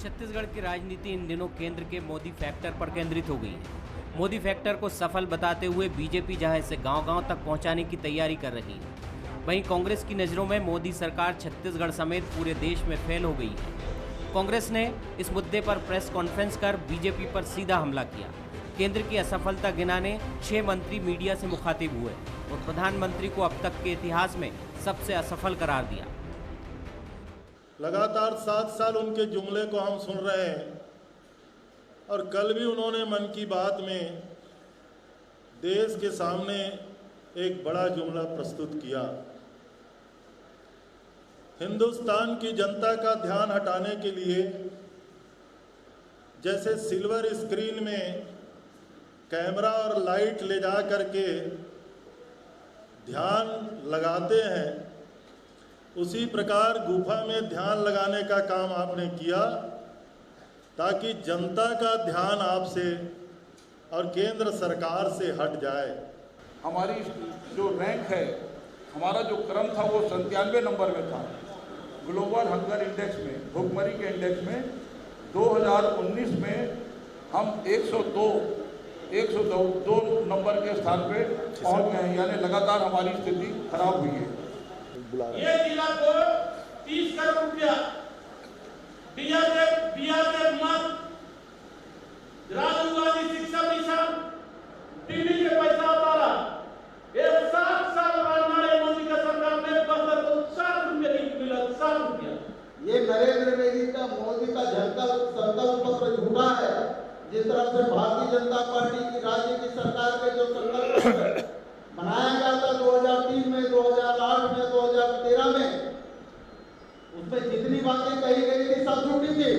छत्तीसगढ़ की राजनीति इन दिनों केंद्र के मोदी फैक्टर पर केंद्रित हो गई है। मोदी फैक्टर को सफल बताते हुए बीजेपी जहां इसे गांव-गांव तक पहुंचाने की तैयारी कर रही है, वहीं कांग्रेस की नज़रों में मोदी सरकार छत्तीसगढ़ समेत पूरे देश में फेल हो गई है। कांग्रेस ने इस मुद्दे पर प्रेस कॉन्फ्रेंस कर बीजेपी पर सीधा हमला किया। केंद्र की असफलता गिनाने 6 मंत्री मीडिया से मुखातिब हुए और प्रधानमंत्री को अब तक के इतिहास में सबसे असफल करार दिया। लगातार 7 साल उनके जुमले को हम सुन रहे हैं और कल भी उन्होंने मन की बात में देश के सामने एक बड़ा जुमला प्रस्तुत किया। हिंदुस्तान की जनता का ध्यान हटाने के लिए जैसे सिल्वर स्क्रीन में कैमरा और लाइट ले जा करके ध्यान लगाते हैं, उसी प्रकार गुफा में ध्यान लगाने का काम आपने किया ताकि जनता का ध्यान आपसे और केंद्र सरकार से हट जाए। हमारी जो रैंक है, हमारा जो क्रम था वो 97 नंबर में था ग्लोबल हंगर इंडेक्स में, भूखमरी के इंडेक्स में। 2019 में हम 102 नंबर के स्थान पे पहुंच गए हैं, यानी लगातार हमारी स्थिति खराब हुई है। ये जिला को 30 करोड़ रुपया बीआरएफ मत, राजीव गांधी शिक्षा मिशन, टीवी के पैसा वाला एक 7 साल बाद मोदी का सरकार में बस्तर को 7 रुपये मिला, 7 रुपया। ये नरेंद्र मोदी का संकल्प पत्र झूठा है। जिस तरह से भारतीय जनता पार्टी की राज्य की सरकार के जो संकल्प बनाया गया था 2003 में, 2008 में, 2013 में, उसमें जितनी बातें कही गई थी सब झूठी थी।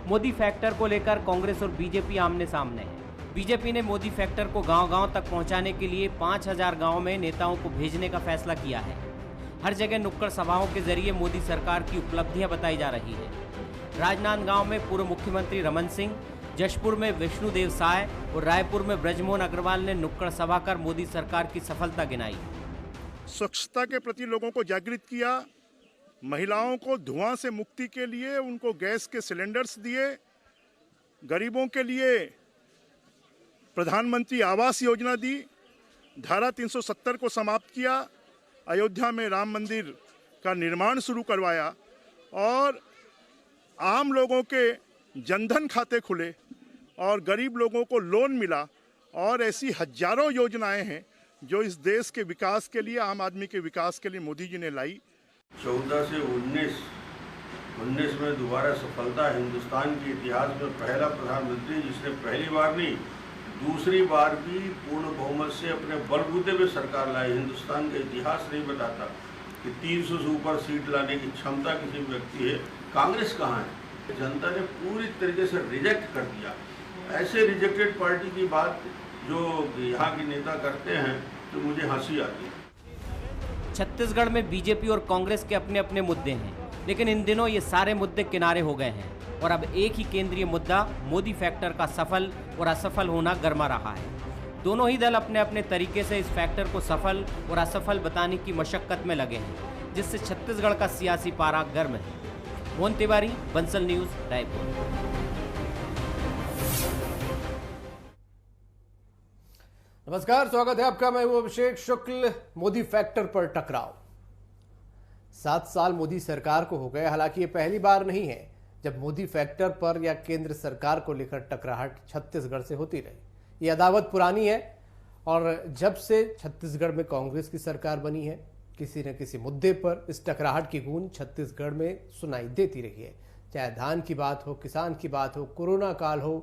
मोदी फैक्टर को लेकर कांग्रेस और बीजेपी आमने सामने है। बीजेपी ने मोदी फैक्टर को गांव-गांव तक पहुंचाने के लिए 5000 गांव में नेताओं को भेजने का फैसला किया है। हर जगह नुक्कड़ सभाओं के जरिए मोदी सरकार की उपलब्धियां बताई जा रही है। राजनांदगांव में पूर्व मुख्यमंत्री रमन सिंह, जशपुर में विष्णुदेव साय और रायपुर में ब्रजमोहन अग्रवाल ने नुक्कड़ सभा कर मोदी सरकार की सफलता गिनाई। स्वच्छता के प्रति लोगों को जागृत किया, महिलाओं को धुआं से मुक्ति के लिए उनको गैस के सिलेंडर्स दिए, गरीबों के लिए प्रधानमंत्री आवास योजना दी, धारा 370 को समाप्त किया, अयोध्या में राम मंदिर का निर्माण शुरू करवाया और आम लोगों के जनधन खाते खुले और गरीब लोगों को लोन मिला। और ऐसी हजारों योजनाएं हैं जो इस देश के विकास के लिए, आम आदमी के विकास के लिए मोदी जी ने लाई। 14 से 19 में दोबारा सफलता। हिंदुस्तान के इतिहास में पहला प्रधानमंत्री जिसने पहली बार नहीं दूसरी बार भी पूर्ण बहुमत से अपने बलबूते पे सरकार लाई। हिंदुस्तान का इतिहास नहीं बताता कि 300 से ऊपर सीट लाने की क्षमता किसी व्यक्ति है। कांग्रेस कहाँ है? जनता ने पूरी तरीके से रिजेक्ट कर दिया। ऐसे रिजेक्टेड पार्टी की बात जो यहाँ के नेता करते हैं तो मुझे हंसी आती है। छत्तीसगढ़ में बीजेपी और कांग्रेस के अपने अपने मुद्दे हैं, लेकिन इन दिनों ये सारे मुद्दे किनारे हो गए हैं और अब एक ही केंद्रीय मुद्दा मोदी फैक्टर का सफल और असफल होना गरमा रहा है। दोनों ही दल अपने अपने तरीके से इस फैक्टर को सफल और असफल बताने की मशक्कत में लगे हैं, जिससे छत्तीसगढ़ का सियासी पारा गर्म है। मोहन तिवारी, बंसल न्यूज, रायपुर। नमस्कार, स्वागत है आपका। मैं हूं अभिषेक शुक्ल। मोदी फैक्टर पर टकराव 7 साल मोदी सरकार को हो गए। हालांकि ये पहली बार नहीं है जब मोदी फैक्टर पर या केंद्र सरकार को लेकर टकराहट छत्तीसगढ़ से होती रही। ये अदावत पुरानी है और जब से छत्तीसगढ़ में कांग्रेस की सरकार बनी है, किसी न किसी मुद्दे पर इस टकराहट की गूंज छत्तीसगढ़ में सुनाई देती रही है। चाहे धान की बात हो, किसान की बात हो, कोरोना काल हो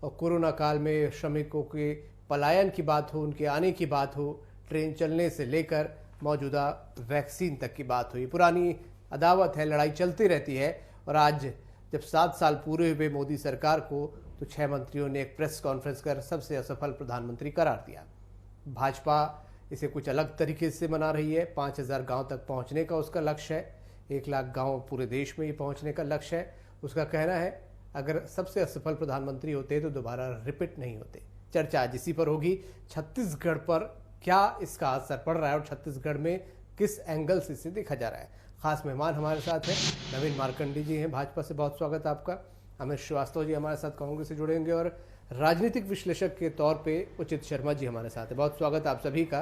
और कोरोना काल में श्रमिकों के पलायन की बात हो, उनके आने की बात हो, ट्रेन चलने से लेकर मौजूदा वैक्सीन तक की बात हुई। पुरानी अदावत है, लड़ाई चलती रहती है। और आज जब 7 साल पूरे हुए मोदी सरकार को, तो 6 मंत्रियों ने एक प्रेस कॉन्फ्रेंस कर सबसे असफल प्रधानमंत्री करार दिया। भाजपा इसे कुछ अलग तरीके से मना रही है। 5000 गांव तक पहुंचने का उसका लक्ष्य है। 1 लाख गांव पूरे देश में ही पहुंचने का लक्ष्य है। उसका कहना है अगर सबसे असफल प्रधानमंत्री होते तो दोबारा रिपीट नहीं होते। चर्चा आज इसी पर होगी। छत्तीसगढ़ पर क्या इसका असर पड़ रहा है और छत्तीसगढ़ में किस एंगल से इसे देखा जा रहा है। खास मेहमान हमारे साथ हैं। नवीन मार्कंडे जी हैं भाजपा से, बहुत स्वागत आपका। अमित श्रीवास्तव जी हमारे साथ कांग्रेस से जुड़ेंगे और राजनीतिक विश्लेषक के तौर पे उचित शर्मा जी हमारे साथ है। बहुत स्वागत आप सभी का।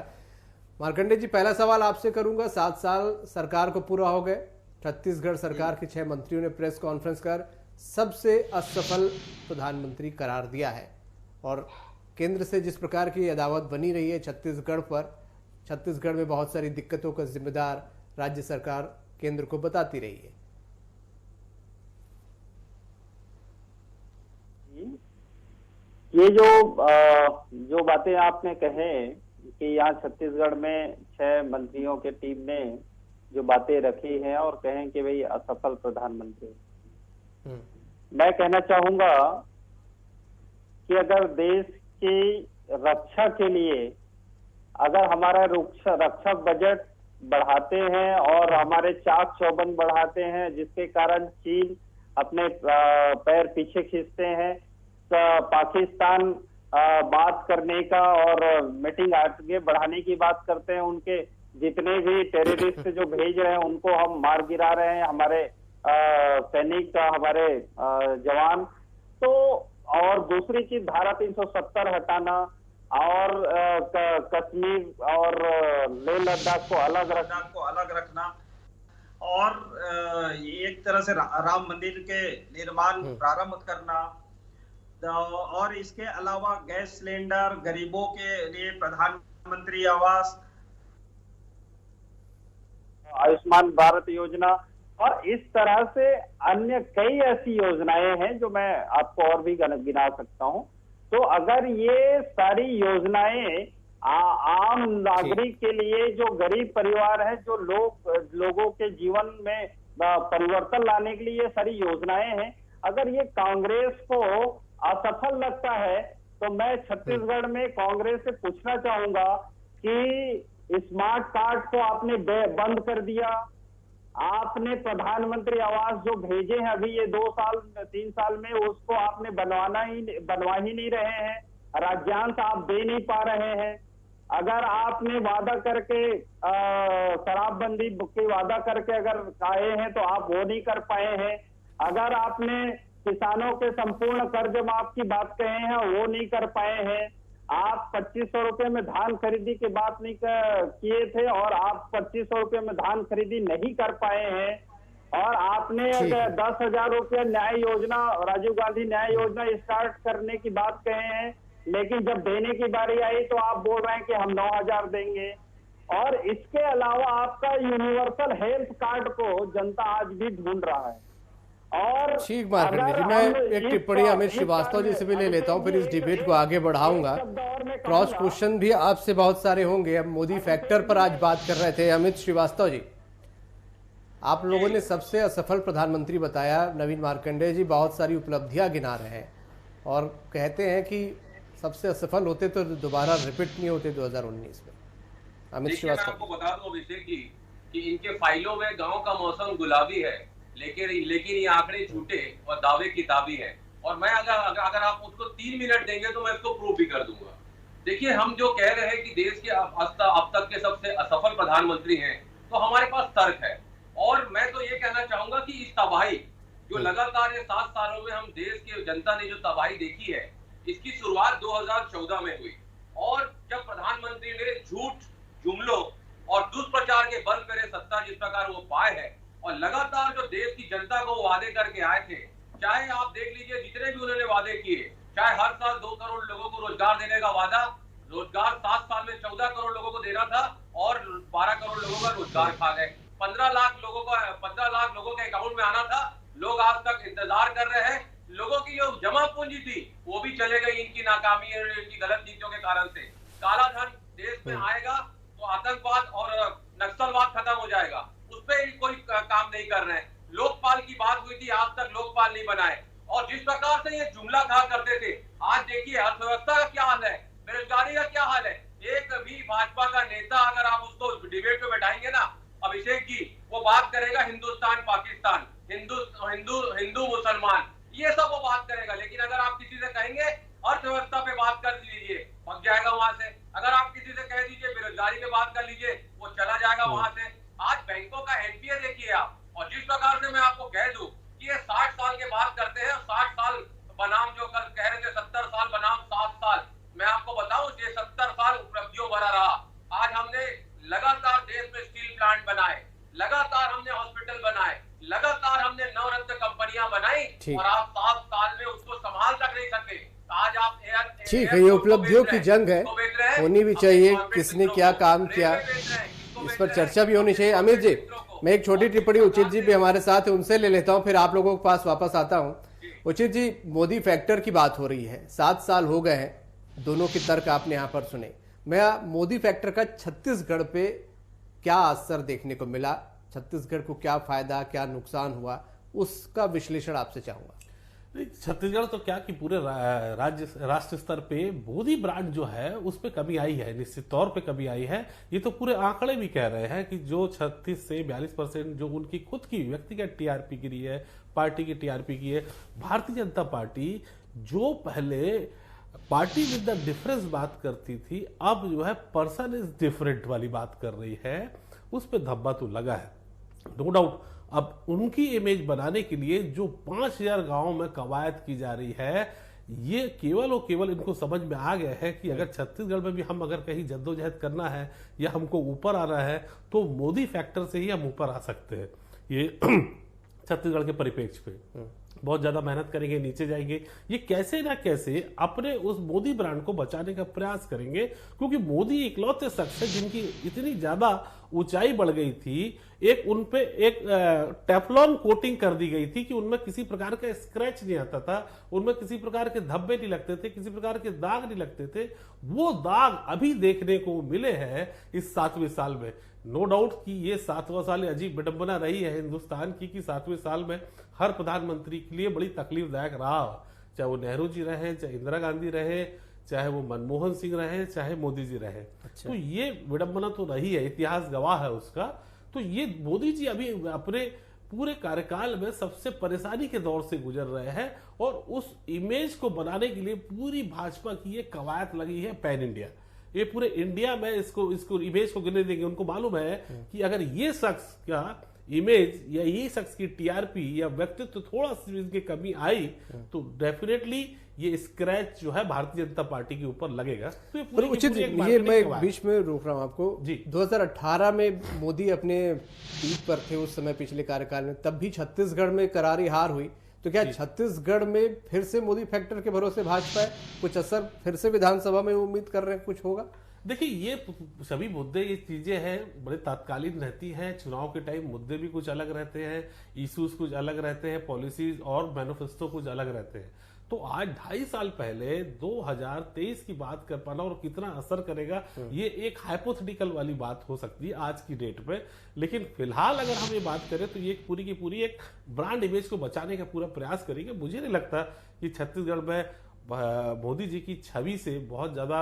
मार्कंडे जी, पहला सवाल आपसे करूंगा। 7 साल सरकार को पूरा हो गए। छत्तीसगढ़ सरकार के 6 मंत्रियों ने प्रेस कॉन्फ्रेंस कर सबसे असफल प्रधानमंत्री करार दिया है और केंद्र से जिस प्रकार की अदावत बनी रही है छत्तीसगढ़ पर, छत्तीसगढ़ में बहुत सारी दिक्कतों का जिम्मेदार राज्य सरकार केंद्र को बताती रही है। ये जो बातें आपने कहे कि यहाँ छत्तीसगढ़ में 6 मंत्रियों के टीम ने जो बातें रखी हैं और कहें कि भाई असफल प्रधानमंत्री, मैं कहना चाहूंगा कि अगर देश की रक्षा के लिए अगर हमारा रक्षक बजट बढ़ाते हैं और हमारे चाक चौबंद बढ़ाते हैं जिसके कारण चीन अपने पैर पीछे खींचते हैं, पाकिस्तान बात करने का और मीटिंग आगे बढ़ाने की बात करते हैं, उनके जितने भी टेररिस्ट जो भेज रहे हैं उनको हम मार गिरा रहे हैं, हमारे सैनिक हमारे जवान। तो और दूसरी चीज धारा 370 हटाना और कश्मीर और लेह लद्दाख को अलग रखना और एक तरह से राम मंदिर के निर्माण प्रारंभ करना और इसके अलावा गैस सिलेंडर, गरीबों के लिए प्रधानमंत्री आवास, आयुष्मान भारत योजना और इस तरह से अन्य कई ऐसी योजनाएं हैं जो मैं आपको और भी गिना सकता हूं। तो अगर ये सारी योजनाएं आम नागरिक के लिए, जो गरीब परिवार है, जो लोगों के जीवन में परिवर्तन लाने के लिए ये सारी योजनाएं हैं, अगर ये कांग्रेस को असफल लगता है तो मैं छत्तीसगढ़ में कांग्रेस से पूछना चाहूंगा कि स्मार्ट कार्ड को आपने बंद कर दिया, आपने प्रधानमंत्री आवास जो भेजे हैं अभी ये 2-3 साल में, उसको आपने बनवा ही नहीं रहे हैं, राज्यांश आप दे नहीं पा रहे हैं। अगर आपने वादा करके शराबबंदी की वादा करके अगर आए हैं तो आप वो नहीं कर पाए हैं। अगर आपने किसानों के संपूर्ण कर्ज माफ की बात कहे हैं वो नहीं कर पाए हैं। आप 2500 रुपए में धान खरीदी की बात नहीं किए थे और आप 2500 रुपए में धान खरीदी नहीं कर पाए हैं। और आपने 10,000 रुपये न्याय योजना, राजीव गांधी न्याय योजना स्टार्ट करने की बात कहे हैं, लेकिन जब देने की बारी आई तो आप बोल रहे हैं कि हम 9,000 देंगे। और इसके अलावा आपका यूनिवर्सल हेल्थ कार्ड को जनता आज भी ढूंढ रहा है। और ठीक मार्कंडे जी, मैं एक टिप्पणी अमित श्रीवास्तव जी से भी ले लेता हूं, फिर इस डिबेट को आगे बढ़ाऊंगा। क्रॉस क्वेश्चन भी आपसे बहुत सारे होंगे। अब मोदी फैक्टर पर आज बात कर रहे थे अमित श्रीवास्तव जी, आप लोगों ने सबसे असफल प्रधानमंत्री बताया। नवीन मार्कंडे जी बहुत सारी उपलब्धियां गिना रहे हैं और कहते हैं कि सबसे असफल होते तो दोबारा रिपीट नहीं होते 2019 में। अमित श्रीवास्तव, मैं आपको बता दूं अभिषेक जी कि इनके फाइलों में गांव का मौसम गुलाबी है, लेकिन ये आंकड़े झूठे और दावे किताबी है। और मैं अगर आप उसको 3 मिनट देंगे तो मैं इसको प्रूव भी कर दूंगा। देखिए, हम जो कह रहे हैं कि देश के अब तक के सबसे असफल प्रधानमंत्री हैं, तो हमारे पास तर्क है। और मैं तो ये कहना चाहूंगा कि इस तबाही जो लगातार ये 7 सालों में हम देश की जनता ने जो तबाही देखी है, इसकी शुरुआत 2014 में हुई। और जब प्रधानमंत्री ने झूठ, जुमलों और दुष्प्रचार के बल करे सत्ता जिस प्रकार वो पाए है और लगातार जो देश की जनता को वादे करके आए थे, चाहे आप देख लीजिए जितने भी उन्होंने वादे किए, चाहे हर साल 2 करोड़ लोगों को रोजगार देने का वादा, रोजगार 7 साल में 14 करोड़ लोगों को देना था और 12 करोड़ लोगों का रोजगार खा गए। 15 लाख लोगों के अकाउंट में आना था, लोग आज तक इंतजार कर रहे हैं। लोगों की जो जमा पूंजी थी वो भी चले गई इनकी नाकामी और इनकी गलत नीतियों के कारण से। काला धन देश में आएगा तो आतंकवाद और नक्सलवाद खत्म हो जाएगा, उस पर कोई काम नहीं कर रहे हैं। लोकपाल की बात हुई थी, आज तक लोकपाल नहीं बनाए। और जिस प्रकार से ये जुमला कहा करते थे, आज देखिए अर्थव्यवस्था का क्या हाल है, बेरोजगारी का क्या हाल है। एक भी भाजपा का नेता अगर आप उसको डिबेट में बैठाएंगे ना अभिषेक जी, वो बात करेगा हिंदुस्तान पाकिस्तान, हिंदू मुसलमान, ये सब वो बात करेगा। लेकिन अगर आप किसी से कहेंगे अर्थव्यवस्था पे बात कर लीजिए, भाग जाएगा वहां से। अगर आप किसी से कह दीजिए बेरोजगारी पे बात कर लीजिए, वो चला जाएगा वहां से। आज बैंकों का एनपीए देखिए, प्लांट बनाए, लगातार हमने हॉस्पिटल बनाए, लगातार हमने नवरत्न कंपनियां बनाई, और आप 7 साल में उसको संभाल तक नहीं सके। आज आप ठीक है, ये उपलब्धियों की जंग है, होनी भी चाहिए, किसने क्या काम किया इस पर चर्चा भी होनी चाहिए। अमित जी, मैं एक छोटी टिप्पणी, उचित जी भी हमारे साथ है, उनसे ले लेता हूं, फिर आप लोगों के पास वापस आता हूं। उचित जी, मोदी फैक्टर की बात हो रही है, 7 साल हो गए हैं, दोनों के तर्क आपने यहाँ पर सुने। मैं मोदी फैक्टर का छत्तीसगढ़ पे क्या असर देखने को मिला, छत्तीसगढ़ को क्या फायदा क्या नुकसान हुआ, उसका विश्लेषण आपसे चाहूंगा। छत्तीसगढ़ तो क्या कि पूरे राष्ट्र स्तर पे मोदी ब्रांड जो है उस पे कमी आई है, निश्चित तौर पे कमी आई है। ये तो पूरे आंकड़े भी कह रहे हैं कि जो 36 से 42% जो उनकी खुद की व्यक्तिगत टीआरपी गिरी है, पार्टी की टीआरपी की है। भारतीय जनता पार्टी जो पहले पार्टी विद द डिफरेंस बात करती थी, अब जो है पर्सन इज डिफरेंट वाली बात कर रही है, उस पर धब्बा तो लगा है, नो डाउट। अब उनकी इमेज बनाने के लिए जो 5000 गांवों में कवायद की जा रही है, ये केवल और केवल इनको समझ में आ गया है कि अगर छत्तीसगढ़ में भी हम अगर कहीं जद्दोजहद करना है या हमको ऊपर आना है तो मोदी फैक्टर से ही हम ऊपर आ सकते हैं। ये छत्तीसगढ़ के परिप्रेक्ष्य पे बहुत ज्यादा मेहनत करेंगे, नीचे जाएंगे, ये कैसे ना कैसे अपने उस मोदी ब्रांड को बचाने का प्रयास करेंगे, क्योंकि मोदी इकलौते शख्स है जिनकी इतनी ज्यादा ऊंचाई बढ़ गई थी, एक उनपे एक टेफलॉन कोटिंग कर दी गई थी कि उनमें किसी प्रकार का स्क्रैच नहीं आता था, उनमें किसी प्रकार के धब्बे नहीं लगते थे, किसी प्रकार के दाग नहीं लगते थे। वो दाग अभी देखने को मिले हैं इस 7वें साल में। नो डाउट कि ये 7वां साल अजीब विडंबना रही है हिंदुस्तान की कि 7वें साल में हर प्रधानमंत्री के लिए बड़ी तकलीफदायक रहा, चाहे वो नेहरू जी रहे, चाहे इंदिरा गांधी रहे, चाहे वो मनमोहन सिंह रहे, चाहे मोदी जी रहे। अच्छा। तो ये विडंबना तो रही है, इतिहास गवाह है उसका। तो ये मोदी जी अभी अपने पूरे कार्यकाल में सबसे परेशानी के दौर से गुजर रहे हैं, और उस इमेज को बनाने के लिए पूरी भाजपा की ये कवायद लगी है पैन इंडिया। ये पूरे इंडिया में इसको इमेज को गिरने देंगे। उनको मालूम है कि अगर ये शख्स का इमेज या ये शख्स की टीआरपी या व्यक्तित्व थोड़ा सी इनकी कमी आई तो डेफिनेटली ये स्क्रैच जो है भारतीय जनता पार्टी के ऊपर लगेगा। तो ये उचित ये मैं एक बीच में रोक रहा हूं आपको जी। 2018 में मोदी अपने पीक पर थे उस समय पिछले कार्यकाल में, तब भी छत्तीसगढ़ में करारी हार हुई। तो क्या छत्तीसगढ़ में फिर से मोदी फैक्टर के भरोसे भाजपा है, कुछ असर फिर से विधानसभा में उम्मीद कर रहे हैं कुछ होगा? देखिए, ये सभी मुद्दे, ये चीजें हैं बड़े तात्कालिक रहती हैं। चुनाव के टाइम मुद्दे भी कुछ अलग रहते हैं, इश्यूज कुछ अलग रहते हैं, पॉलिसीज और मैनिफेस्टो कुछ अलग रहते हैं। तो आज 2.5 साल पहले 2023 की बात कर पाना और कितना असर करेगा, ये एक हाइपोथेटिकल वाली बात हो सकती है आज की डेट पे। लेकिन फिलहाल अगर हम ये बात करें तो ये पूरी की पूरी एक ब्रांड इमेज को बचाने का पूरा प्रयास करेंगे। मुझे नहीं लगता कि छत्तीसगढ़ में मोदी जी की छवि से बहुत ज्यादा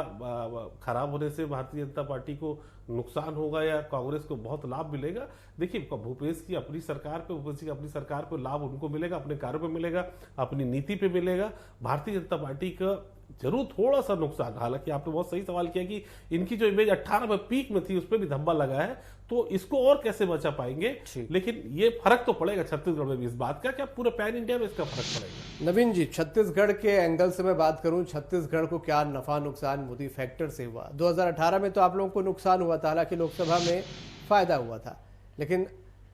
खराब होने से भारतीय जनता पार्टी को नुकसान होगा या कांग्रेस को बहुत लाभ मिलेगा। देखिए, भूपेश की अपनी सरकार पे, भूपेश जी की अपनी सरकार पे लाभ उनको मिलेगा, अपने कार्य पे मिलेगा, अपनी नीति पे मिलेगा। भारतीय जनता पार्टी का जरूर थोड़ा सा नुकसान, हालांकि आपने बहुत सही सवाल किया कि इनकी जो इमेज 18 में पीक में थी उस पर भी धब्बा लगा है, तो इसको और कैसे बचा पाएंगे। लेकिन ये फर्क तो पड़ेगा छत्तीसगढ़ में भी इस बात का, क्या पूरे पैन इंडिया में इसका फर्क पड़ेगा। नवीन जी, छत्तीसगढ़ के एंगल से मैं बात करूं, छत्तीसगढ़ को क्या नफा नुकसान मोदी फैक्टर से हुआ? 2018 में तो आप लोगों को नुकसान हुआ था, हालांकि लोकसभा में फायदा हुआ था, लेकिन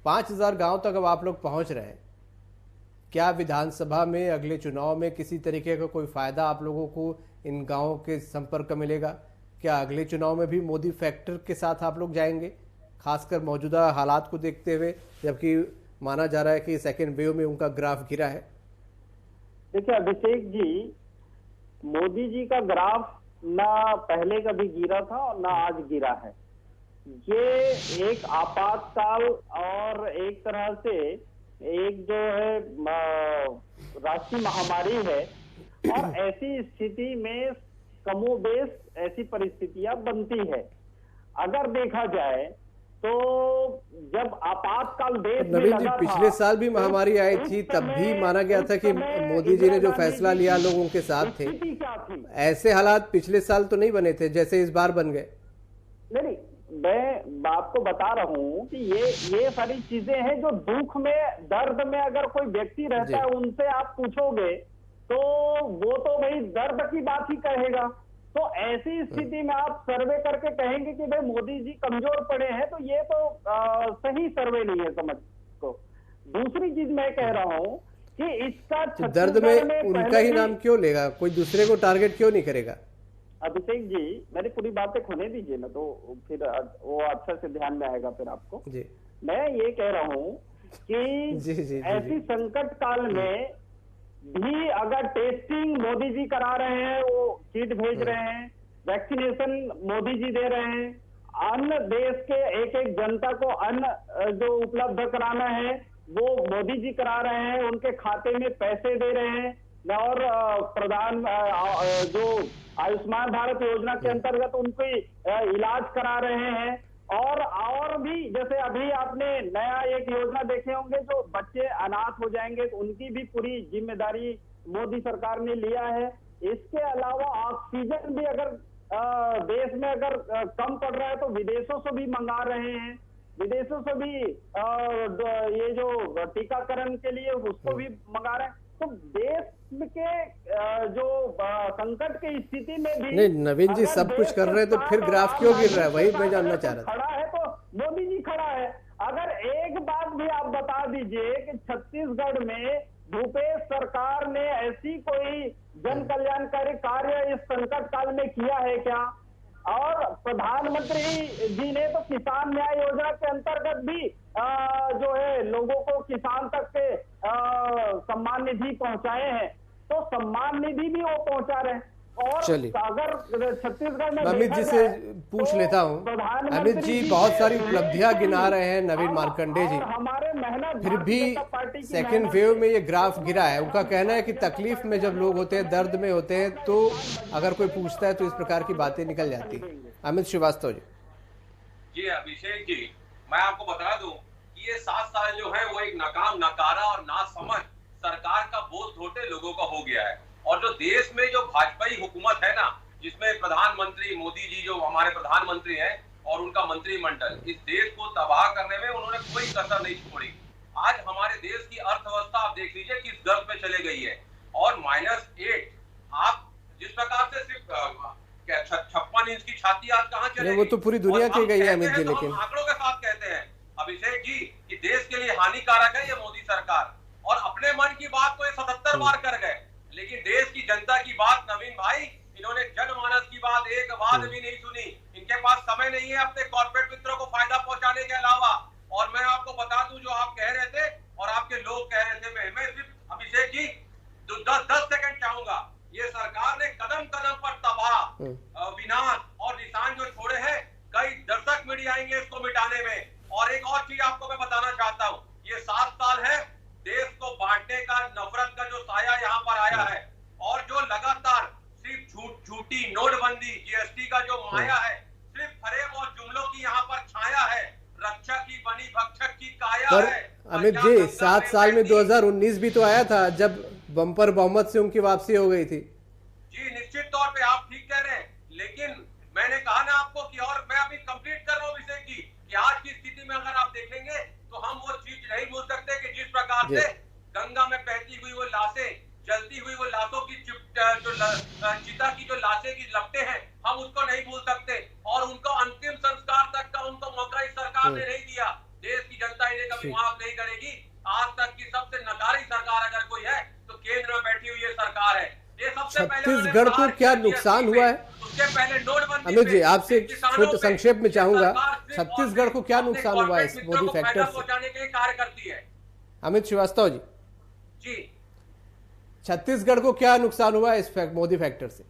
5000 गांव तक अब आप लोग पहुंच रहे हैं। क्या विधानसभा में अगले चुनाव में किसी तरीके का कोई फायदा आप लोगों को इन गांवों के संपर्क में मिलेगा? क्या अगले चुनाव में भी मोदी फैक्टर के साथ आप लोग जाएंगे, खासकर मौजूदा हालात को देखते हुए, जबकि माना जा रहा है कि सेकेंड वेव में उनका ग्राफ गिरा है? देखिए अभिषेक जी, मोदी जी का ग्राफ ना पहले कभी गिरा था और ना आज गिरा है। ये एक आपातकाल और एक तरह से एक जो है राष्ट्रीय महामारी है, और ऐसी स्थिति में कमोबेश ऐसी परिस्थितियां बनती है। अगर देखा जाए तो जब आपातकाल देश में नवीन जी, पिछले साल भी महामारी आई थी, तब भी माना गया था कि मोदी जी ने जो फैसला लिया लोग उनके साथ थे। ऐसे हालात पिछले साल तो नहीं बने थे जैसे इस बार बन गए। नहीं, मैं आपको बता रहा हूँ कि ये सारी चीजें हैं जो दुख में, दर्द में अगर कोई व्यक्ति रहता है, उनसे आप पूछोगे तो वो तो भाई दर्द की बात ही कहेगा। तो ऐसी स्थिति में आप सर्वे करके कहेंगे कि भाई मोदी जी कमजोर पड़े हैं, तो ये तो सही सर्वे नहीं है समझ को। दूसरी चीज मैं कह रहा हूँ कि इसका दर्द में उनका ही नाम क्यों लेगा, कोई दूसरे को टारगेट क्यों नहीं करेगा? अभिषेक जी मेरी पूरी बातें होने दीजिए ना, तो फिर वो अच्छे से ध्यान में आएगा फिर आपको जी। मैं ये कह रहा हूँ कि ऐसी संकट काल में भी अगर टेस्टिंग मोदी जी करा रहे हैं, वो किट भेज रहे हैं, वैक्सीनेशन मोदी जी दे रहे हैं, अन्न देश के एक एक जनता को अन्न जो उपलब्ध कराना है वो मोदी जी करा रहे हैं, उनके खाते में पैसे दे रहे हैं, और प्रधान जो आयुष्मान भारत योजना के अंतर्गत उनकी इलाज करा रहे हैं, और भी जैसे अभी आपने नया एक योजना देखे होंगे, जो बच्चे अनाथ हो जाएंगे तो उनकी भी पूरी जिम्मेदारी मोदी सरकार ने लिया है। इसके अलावा ऑक्सीजन भी अगर देश में अगर कम पड़ रहा है तो विदेशों से भी मंगा रहे हैं, विदेशों से भी ये जो टीकाकरण के लिए उसको भी मंगा रहे हैं। तो देश के जो संकट की स्थिति में भी नहीं, नवीन जी सब कुछ कर रहे हैं तो फिर ग्राफ क्यों गिर रहा है, वही मैं जानना चाह रहा था। खड़ा है तो मोदी जी खड़ा है। अगर एक बात भी आप बता दीजिए कि छत्तीसगढ़ में भूपेश सरकार ने ऐसी कोई जन कल्याणकारी कार्य इस संकट काल में किया है क्या? और प्रधानमंत्री जी ने तो किसान न्याय योजना के अंतर्गत भी जो है लोगों को किसान तक के सम्मान निधि पहुंचाए हैं, तो सम्मान निधि भी वो पहुंचा रहे हैं। और अगर छत्तीसगढ़ में अमित जी से पूछ लेता हूँ, अमित जी बहुत सारी उपलब्धियां गिना रहे हैं नवीन मार्कंडे जी, फिर भी सेकंड वेव में ये ग्राफ गिरा है। उनका कहना है कि तकलीफ में जब लोग होते हैं, दर्द में होते हैं, तो अगर कोई पूछता है तो इस प्रकार की बातें निकल जाती है। अमित श्रीवास्तव जी। जी अभिषेक जी, मैं आपको बता दूं कि ये 7 साल जो है वो एक नाकाम, नकारा और नासमझ सरकार का बोझ ढोटे लोगों का हो गया है। और जो देश में जो भाजपाई हुकूमत है ना, जिसमें प्रधानमंत्री मोदी जी जो हमारे प्रधानमंत्री हैं और उनका मंत्रिमंडल, इस देश को तबाह करने में उन्होंने कोई कसर नहीं छोड़ी। आज हमारे देश की अर्थव्यवस्था आप देख लीजिए किस गर्त में चले गई है, और -8 आप जिस प्रकार से सिर्फ 56 इंच की छाती आज कहाँ चले, वो तो पूरी दुनिया की गई है अमित जी, लेकिन आंकड़ों के साथ कहते हैं अभिषेक जी कि देश के लिए हानिकारक है ये मोदी सरकार, और अपने मन की बात को ये 77 बार कर गए, लेकिन देश की जनता की बात नवीन भाई, इन्होंने जनमानस की बात एक बात भी नहीं सुनी। इनके पास समय नहीं है अपने कॉर्पोरेट मित्रों को फायदा पहुंचाने के अलावा। और मैं आपको बता दूं, जो आप कह रहे थे और आपके लोग कह रहे थे, मैं सिर्फ अभिषेक जी 10 सेकंड चाहूंगा। ये सरकार ने कदम कदम पर तबाह, विनाश और निशान जो छोड़े हैं, कई दशक मीडिया आएंगे इसको मिटाने में। और एक और चीज आपको मैं बताना चाहता हूँ, ये 7 साल है देश को बांटने का, नफरत का जो साया यहाँ पर आया है, और जो लगातार सिर्फ झूठी नोटबंदी, जीएसटी का जो माया है, सिर्फ फरेब और जुमलों की यहाँ पर छाया है, रक्षा की बनी भक्षक की काया है। अमित जी 7 साल में 2019 भी तो आया था, जब बम्पर बहुमत से उनकी वापसी हो गई थी। जी निश्चित तौर पे आप ठीक कह रहे हैं, लेकिन मैंने कहा ना आपको कि, और मैं अभी कंप्लीट कर रहा हूँ विषय की, कि आज की स्थिति में अगर आप देखेंगे तो हम वो चीज नहीं भूल सकते कि जिस प्रकार से गंगा में बहती हुई वो लाशें, जलती हुई वो लाशों की चिता की जो लाशें की लपटें हैं, हम उसको नहीं भूल सकते। और उनको अंतिम संस्कार तक का उनको मौका इस सरकार ने नहीं दिया। देश की जनता इन्हें कभी माफ नहीं करेगी। आज तक की सबसे नकारी सरकार अगर कोई है तो केंद्र में बैठी हुई ये सरकार है। ये सबसे छत्तीसगढ़ को क्या नुकसान हुआ है? उसके पहले नोटबंदी। अमित जी आपसे छोटे संक्षेप में चाहूंगा, छत्तीसगढ़ को क्या नुकसान हुआ है इस मोदी फैक्टर से? पहुंचाने के लिए कार्य करती है। अमित श्रीवास्तव जी, जी छत्तीसगढ़ को क्या नुकसान हुआ है इस मोदी फैक्टर से?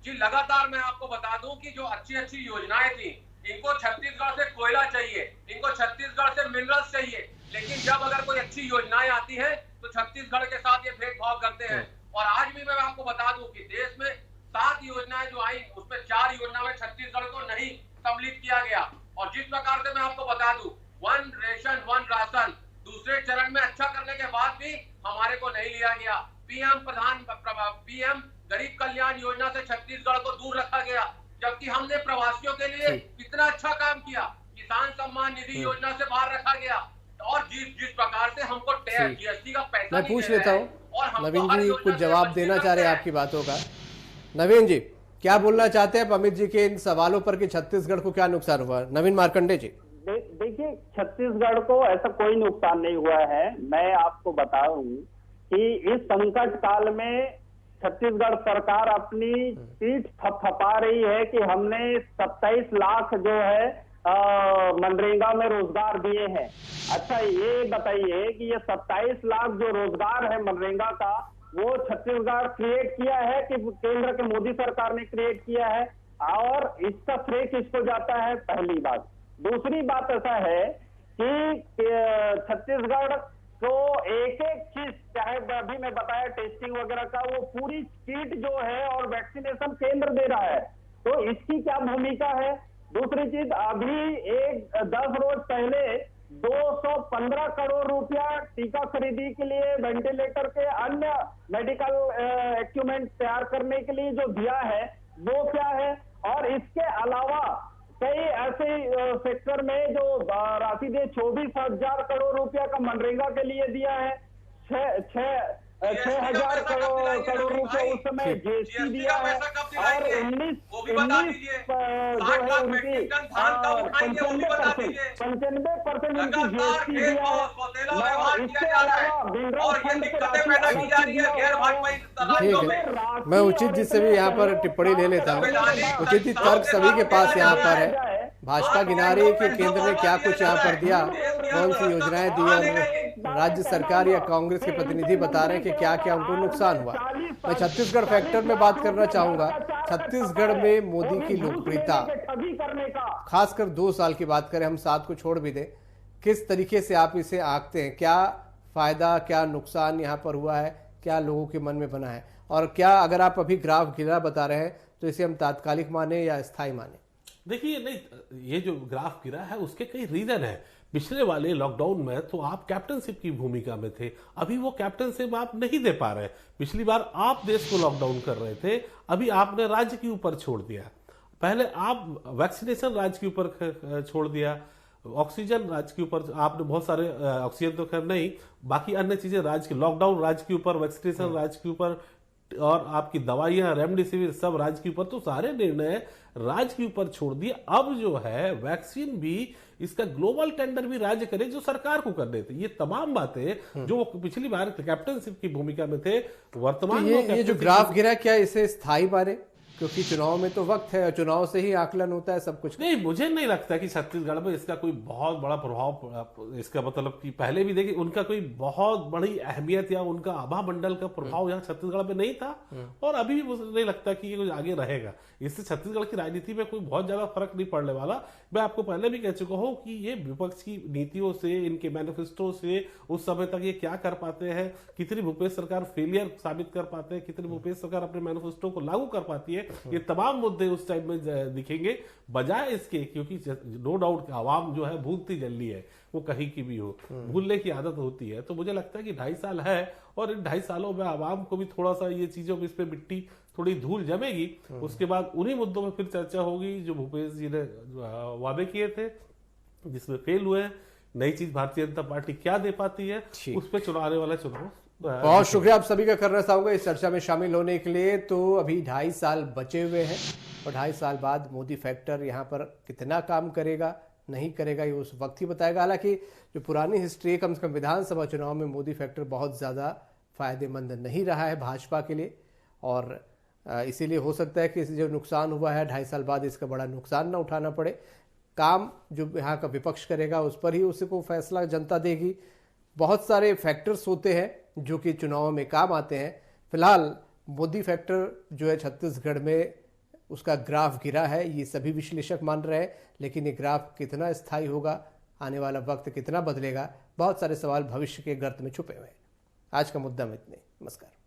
जी लगातार मैं आपको बता दूं कि जो अच्छी अच्छी योजनाएं थी, इनको छत्तीसगढ़ से कोयला चाहिए, इनको छत्तीसगढ़ से मिनरल्स चाहिए, लेकिन जब अगर कोई अच्छी योजनाएं आती हैं तो छत्तीसगढ़ के साथ ये भेदभाव करते हैं। और आज भी मैं आपको बता दूं कि देश में 7 योजनाएं जो आई, उसमें 4 योजना में छत्तीसगढ़ को नहीं सम्मिलित किया गया। और जिस प्रकार से मैं आपको बता दूं, 1 रेशन 1 राशन दूसरे चरण में अच्छा करने के बाद भी हमारे को नहीं लिया गया। पीएम गरीब कल्याण योजना से छत्तीसगढ़ को दूर रखा गया, जबकि हमने प्रवासियों के लिए कितना अच्छा काम किया। किसान सम्मान निधि योजना से बाहर रखा गया। और जिस प्रकार से हमको जीएसटी का पैसा मैं पूछ लेता हूँ, नवीन जी कुछ जवाब देना चाह रहे हैं आपकी बातों का। नवीन जी क्या बोलना चाहते हैं आप अमित जी के इन सवालों पर कि छत्तीसगढ़ को क्या नुकसान हुआ? नवीन मार्कंडे जी। देखिए, छत्तीसगढ़ को ऐसा कोई नुकसान नहीं हुआ है। मैं आपको बताऊं कि इस संकट काल में छत्तीसगढ़ सरकार अपनी पीठ थपथपा रही है कि हमने 27 लाख जो है मनरेगा में रोजगार दिए हैं। अच्छा, ये बताइए कि ये 27 लाख जो रोजगार है मनरेगा का, वो छत्तीसगढ़ क्रिएट किया है कि केंद्र के मोदी सरकार ने क्रिएट किया है? और इसका श्रेय किसको जाता है? पहली बात। दूसरी बात ऐसा है कि छत्तीसगढ़ को एक एक चीज, चाहे अभी मैं बताया टेस्टिंग वगैरह का, वो पूरी किट जो है और वैक्सीनेशन केंद्र दे रहा है, तो इसकी क्या भूमिका है? दूसरी चीज, अभी 10 रोज पहले 215 करोड़ रुपया टीका खरीदी के लिए, वेंटिलेटर के अन्य मेडिकल इक्विपमेंट तैयार करने के लिए जो दिया है वो क्या है? और इसके अलावा कई ऐसे सेक्टर में जो राशि दे, 24,000 करोड़ रुपया का मनरेगा के लिए दिया है, 6,000 करोड़ रुपया उस समय जीएसटी दिया है, और 19 जो है उनकी 95% उनकी जीएसटी दिया है। इसके अलावा मिनरल फंड ठीक है, मैं उचित जी से भी यहाँ पर टिप्पणी ले लेता हूँ। उचित जी, तर्क सभी के पास यहाँ पर है। भाजपा गिना रही है कि केंद्र ने क्या कुछ यहाँ पर दिया, कौन सी योजनाएं दी, और राज्य सरकार या कांग्रेस के प्रतिनिधि बता रहे हैं कि क्या क्या उनको नुकसान हुआ। मैं छत्तीसगढ़ फैक्टर में बात करना चाहूंगा। छत्तीसगढ़ में मोदी की लोकप्रियता, खासकर 2 साल की बात करें, हम 7 को छोड़ भी दें, किस तरीके से आप इसे आंकते हैं? क्या फायदा, क्या नुकसान यहाँ पर हुआ है, क्या लोगों के मन में बना है? और क्या अगर आप अभी ग्राफ गिरा बता रहे हैं तो इसे हम तात्कालिक माने या स्थायी माने? देखिए, नहीं, ये जो ग्राफ गिरा है उसके कई रीजन है। पिछले वाले लॉकडाउन में तो आप कैप्टनशिप की भूमिका में थे, अभी वो कैप्टनशिप आप नहीं दे पा रहे। पिछली बार आप देश को लॉकडाउन कर रहे थे, अभी आपने राज्य के ऊपर छोड़ दिया। पहले आप वैक्सीनेशन राज्य के ऊपर छोड़ दिया, ऑक्सीजन राज्य के ऊपर, आपने बहुत सारे ऑक्सीजन तो खैर नहीं, बाकी अन्य चीजें राज्य के, लॉकडाउन राज्य के ऊपर, वैक्सीनेशन राज्य के ऊपर, और आपकी दवाइयां, रेमडेसिविर सब राज्य के ऊपर, तो सारे निर्णय राज्य के ऊपर छोड़ दिए। अब जो है वैक्सीन भी, इसका ग्लोबल टेंडर भी राज्य करे जो सरकार को करने थे। ये तमाम बातें जो पिछली बार कैप्टनशिप की भूमिका में थे, वर्तमान तो ये जो ग्राफ गिरा, क्या इसे स्थायी माने? क्योंकि चुनाव में तो वक्त है, चुनाव से ही आकलन होता है सब कुछ। नहीं, मुझे नहीं लगता कि छत्तीसगढ़ में इसका कोई बहुत बड़ा प्रभाव, इसका मतलब कि पहले भी देखिए उनका कोई बहुत बड़ी अहमियत या उनका आभा मंडल का प्रभाव यहाँ छत्तीसगढ़ में नहीं था, और अभी भी मुझे नहीं लगता कि ये कुछ आगे रहेगा। इससे छत्तीसगढ़ की राजनीति में कोई बहुत ज्यादा फर्क नहीं पड़ने वाला। मैं आपको पहले भी कह चुका हूँ कि ये विपक्ष की नीतियों से, इनके मैनिफेस्टो से उस समय तक ये क्या कर पाते हैं, कितनी भूपेश सरकार फेलियर साबित कर पाते हैं, कितनी भूपेश सरकार अपने मैनिफेस्टो को लागू कर पाती है, ये तमाम मुद्दे उस टाइम में दिखेंगे। बजाय इसके, क्योंकि नो डाउट आवाम जो है भूलती जल्दी है, वो कहीं की भी हो, भूलने की आदत होती है। तो मुझे लगता है कि 2.5 साल है, और इन 2.5 सालों में आवाम को भी थोड़ा सा ये चीजों में, इस पे मिट्टी थोड़ी धूल जमेगी। उसके बाद उन्हीं मुद्दों में फिर चर्चा होगी जो भूपेश जी ने वादे किए थे, जिसमें फेल हुए। नई चीज भारतीय जनता पार्टी क्या दे पाती है, उस पर चुनाव आने वाला चुनाव। बहुत शुक्रिया आप सभी का करना चाहूंगा इस चर्चा में शामिल होने के लिए। तो अभी 2.5 साल बचे हुए हैं, और 2.5 साल बाद मोदी फैक्टर यहाँ पर कितना काम करेगा, नहीं करेगा, ये उस वक्त ही बताएगा। हालांकि जो पुरानी हिस्ट्री है, कम से कम विधानसभा चुनाव में मोदी फैक्टर बहुत ज़्यादा फायदेमंद नहीं रहा है भाजपा के लिए, और इसीलिए हो सकता है कि जो नुकसान हुआ है 2.5 साल बाद इसका बड़ा नुकसान ना उठाना पड़े। काम जो यहाँ का विपक्ष करेगा उस पर ही उसको फैसला जनता देगी। बहुत सारे फैक्टर्स होते हैं जो कि चुनाव में काम आते हैं। फिलहाल मोदी फैक्टर जो है छत्तीसगढ़ में उसका ग्राफ गिरा है, ये सभी विश्लेषक मान रहे हैं, लेकिन ये ग्राफ कितना स्थायी होगा, आने वाला वक्त कितना बदलेगा, बहुत सारे सवाल भविष्य के गर्त में छुपे हुए हैं। आज का मुद्दा में इतने। नमस्कार।